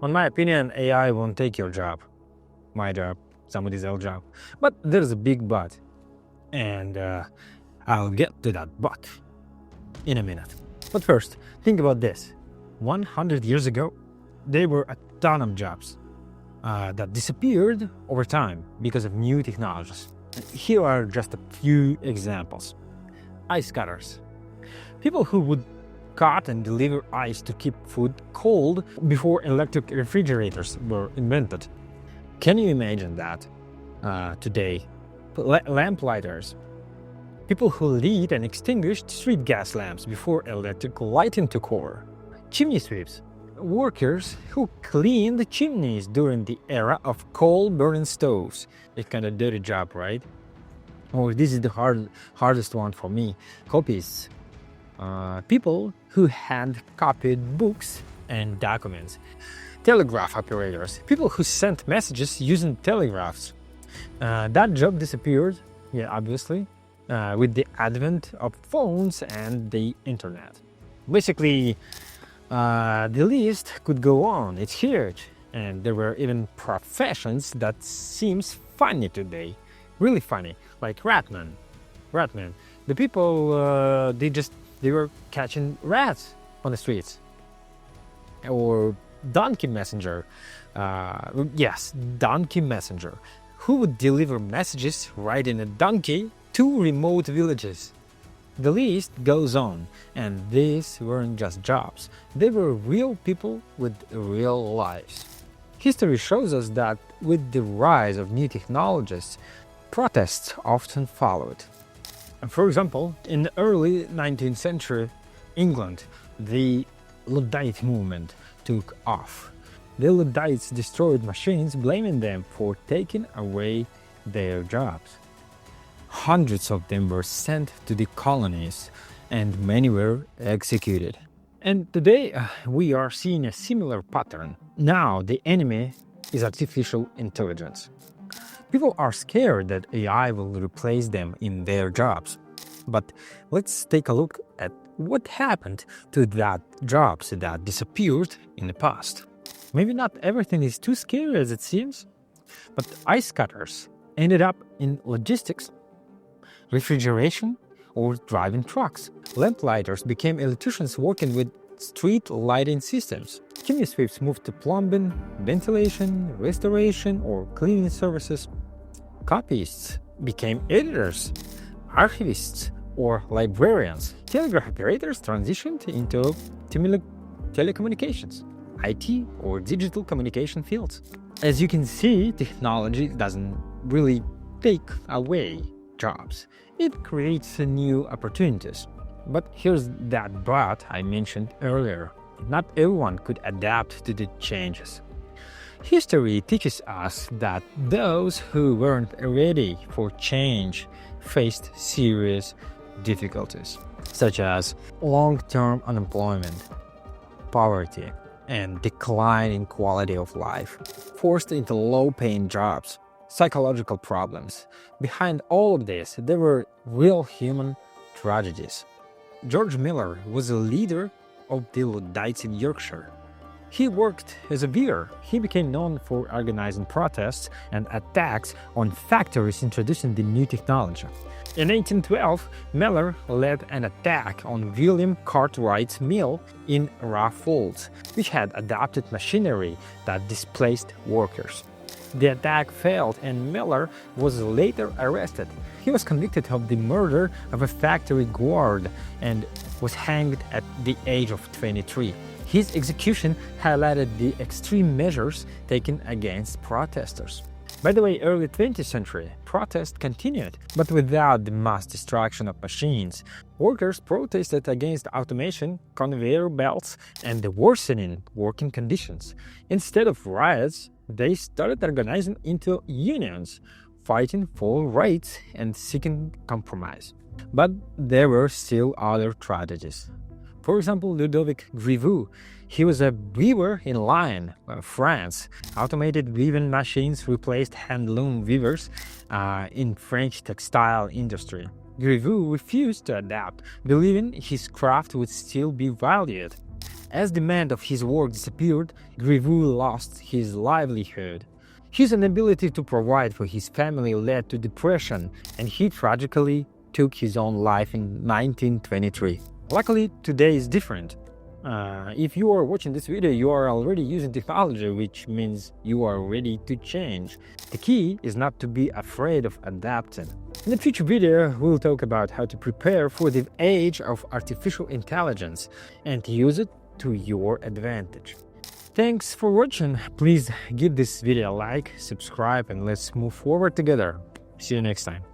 On my opinion, AI won't take your job, my job, somebody else's job. But there's a big but, and I'll get to that but in a minute. But first, think about this. 100 years ago, there were a ton of jobs that disappeared over time because of new technologies. Here are just a few examples. Ice cutters. People who would cut and deliver ice to keep food cold before electric refrigerators were invented. Can you imagine that today? Lamp lighters. People who lit and extinguished street gas lamps before electric lighting took over. Chimney sweeps. Workers who cleaned the chimneys during the era of coal-burning stoves. It's kind of dirty job, right? Oh, this is the hardest one for me. Copyists. People who hand-copied books and documents. Telegraph operators. People who sent messages using telegraphs. That job disappeared, obviously, with the advent of phones and the internet. Basically, the list could go on. It's huge. And there were even professions that seems funny today. Really funny. Like ratman. The people, they were catching rats on the streets. Or donkey messenger. Donkey messenger. Who would deliver messages riding a donkey to remote villages? The list goes on, and these weren't just jobs. They were real people with real lives. History shows us that with the rise of new technologies, protests often followed. For example, in the early 19th century England, the Luddite movement took off. The Luddites destroyed machines, blaming them for taking away their jobs. Hundreds of them were sent to the colonies, and many were executed. And today we are seeing a similar pattern. Now the enemy is artificial intelligence. People are scared that AI will replace them in their jobs. But let's take a look at what happened to that jobs that disappeared in the past. Maybe not everything is too scary as it seems, but ice cutters ended up in logistics, refrigeration, or driving trucks. Lamplighters became electricians working with street lighting systems. Chimney sweeps moved to plumbing, ventilation, restoration, or cleaning services. Copyists became editors, archivists, or librarians. Telegraph operators transitioned into telecommunications, IT, or digital communication fields. As you can see, technology doesn't really take away jobs. It creates new opportunities. But here's that but I mentioned earlier. Not everyone could adapt to the changes. History teaches us that those who weren't ready for change faced serious difficulties, such as long-term unemployment, poverty, and decline in quality of life, forced into low-paying jobs, psychological problems. Behind all of this, there were real human tragedies. George Miller was a leader of the Luddites in Yorkshire. He worked as a weaver. He became known for organizing protests and attacks on factories introducing the new technology. In 1812, Miller led an attack on William Cartwright's mill in Rough Falls, which had adopted machinery that displaced workers. The attack failed and Miller was later arrested. He was convicted of the murder of a factory guard and was hanged at the age of 23. His execution highlighted the extreme measures taken against protesters. By the way, early 20th century, protests continued, but without the mass destruction of machines. Workers protested against automation, conveyor belts, and the worsening working conditions. Instead of riots, they started organizing into unions, fighting for rights and seeking compromise. But there were still other tragedies. For example, Ludovic Griveau. He was a weaver in Lyon, France. Automated weaving machines replaced hand-loom weavers in French textile industry. Griveau refused to adapt, believing his craft would still be valued. As demand of his work disappeared, Griveux lost his livelihood. His inability to provide for his family led to depression, and he tragically took his own life in 1923. Luckily, today is different. If you are watching this video, you are already using technology, which means you are ready to change. The key is not to be afraid of adapting. In the future video, we'll talk about how to prepare for the age of artificial intelligence and use it to your advantage. Thanks for watching. Please give this video a like, subscribe, and let's move forward together. See you next time.